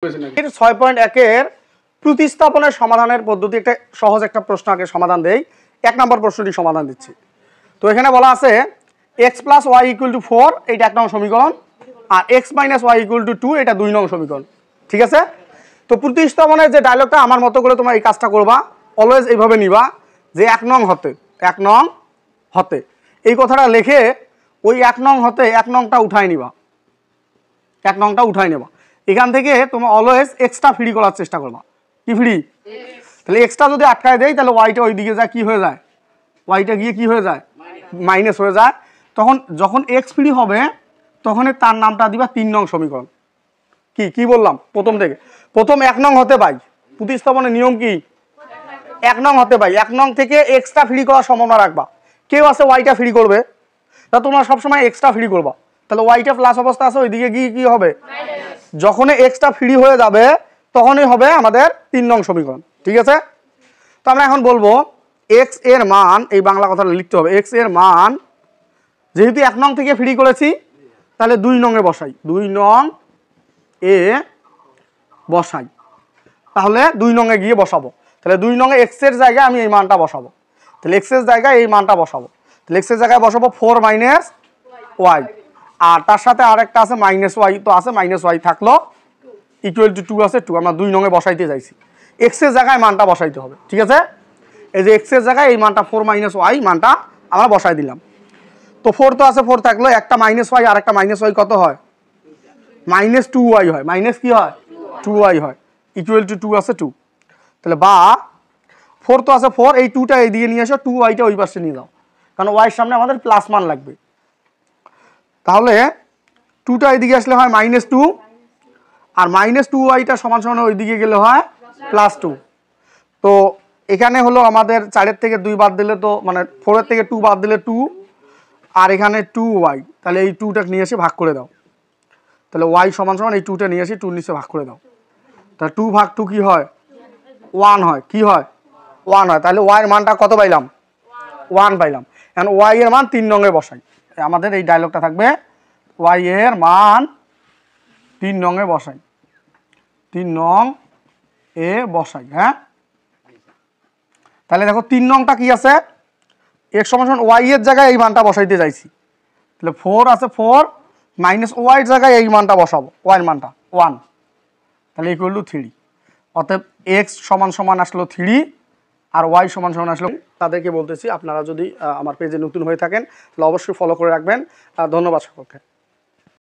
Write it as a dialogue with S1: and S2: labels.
S1: 6.1 এর প্রতিস্থাপনের সমাধানের পদ্ধতি একটা সহজ একটা প্রশ্ন আগে সমাধান দেই। 1 নম্বর প্রশ্নটি সমাধান দিচ্ছি। তো এখানে বলা আছে x + y = 4 এটা 1 নং সমীকরণ আর x - y = 2 এটা 2 নং সমীকরণ। ঠিক আছে? তো প্রতিস্থাপনের যে ডায়লগটা আমার মতো করে তোমরা এই কাজটা করবা, অলওয়েজ এইভাবে নিবা যে 1 নং হতে এই কথাটা লিখে ওই 1 নং হতে 1 নংটা উঠাই নিবা, 1 নংটা উঠাই নেবা। এখান থেকে তোমরা অলওয়েজ এক্সট্রা ফ্রি করার চেষ্টা করবা। কি ফ্রি? তাহলে এক্সট্রা যদি আটকায় দেয় তাহলে ওয়াইটা ওই দিকে যায়, কি হয়ে যায়? ওয়াইটা গিয়ে কি হয়ে যায়? মাইনাস হয়ে যায়। তখন যখন এক্স ফ্রি হবে তখনই তার নামটা দিবা 3 নং সমীকরণ। কি বললাম প্রথম থেকে? প্রথম 1 নং হতে পাই, প্রতিস্থাপনের নিয়ম কি? 1 নং হতে পাই, 1 নং থেকে এক্সট্রা ফ্রি করার সম্ভাবনা রাখবা। কেউ আছে ওয়াইটা ফ্রি করবে, তা তোমরা সবসময় এক্সট্রা ফ্রি করবা। তাহলে ওয়াইটা প্লাস অবস্থা আছে, ওইদিকে গিয়ে কি হবে? যখনই এক্সট্রা ফ্রি হয়ে যাবে তখনই হবে আমাদের 3 নং সমীকরণ। ঠিক আছে? তো আমরা এখন বলবো এক্স এর মান, এই বাংলা কথাটা লিখতে হবে, এক্স এর মান যেহেতু 1 নং থেকে ফ্রি করেছি তাহলে 2 নং এ বসাই, 2 নং এ বসাই। তাহলে 2 নং এ গিয়ে বসাবো। তাহলে 2 নং এ এক্স এর জায়গায় আমি এই মানটা বসাবো। তাহলে এক্স এর জায়গায় এই মানটা বসাবো। তাহলে এক্স এর জায়গায় বসাবো 4 - y, আর তার সাথে আরেকটা আছে -y, তো আছে -y থাকলো = 2 আছে 2, আমরা 2 নং এ বসাইতে যাইছি। এক্স এর জায়গায় মানটা বসাইতে হবে। ঠিক আছে? এই যে এক্স এর জায়গায় এই মানটা 4 - y মানটা আমরা বসাই দিলাম। তো 4 তো আছে, 4 থাকলো, একটা -y আর একটা -y কত হয়? -2y হয়। মাইনাস কি হয়? 2y হয়, = 2 আছে 2। তাহলে বা 4 তো আছে 4, এই 2টা এই দিকে নিয়ে আসো, 2y ওই পাশে নিয়ে যাও, কারণ y এর সামনে আমাদের প্লাস মান লাগবে। তাহলে 2টা এইদিকে আসলে হয় -2 আর -2y সমান ওইদিকে গেলে হয় +2। তো এখানে হলো আমাদের 4 থেকে 2 বাদ দিলে তো মানে 4 থেকে 2 বাদ দিলে 2, আর এখানে 2y, তাহলে এই 2টা নিয়ে এসে ভাগ করে দাও। তাহলে y সমান এই 2টা নিয়ে এসে 2 নিচে ভাগ করে দাও। তাহলে 2 ভাগ 2 কি হয়? 1 হয়। কি হয়? 1 হয়। তাহলে y এর মানটা কত পাইলাম? 1 পাইলাম। এখন y এর মান 3 নং এ বসাই। আমাদের এই ডায়লগটা থাকবে y এর মান 3 নং এ বসাই, 3 নং এ বসাই। হ্যাঁ, তাহলে দেখো 3 নংটা কি আছে? x = y এর জায়গায় এই মানটা বসাইতে যাইছি। তাহলে 4 আছে 4 - y এর জায়গায় এই মানটা বসাবো, y এর মানটা 1, তাহলে = 3। অতএব x = আসলো 3 আর y = আসলো। তাদেরকে বলতেছি আপনারা যদি আমার পেজে নতুন হয়ে থাকেন তাহলে অবশ্যই ফলো করে রাখবেন। ধন্যবাদ সকলকে।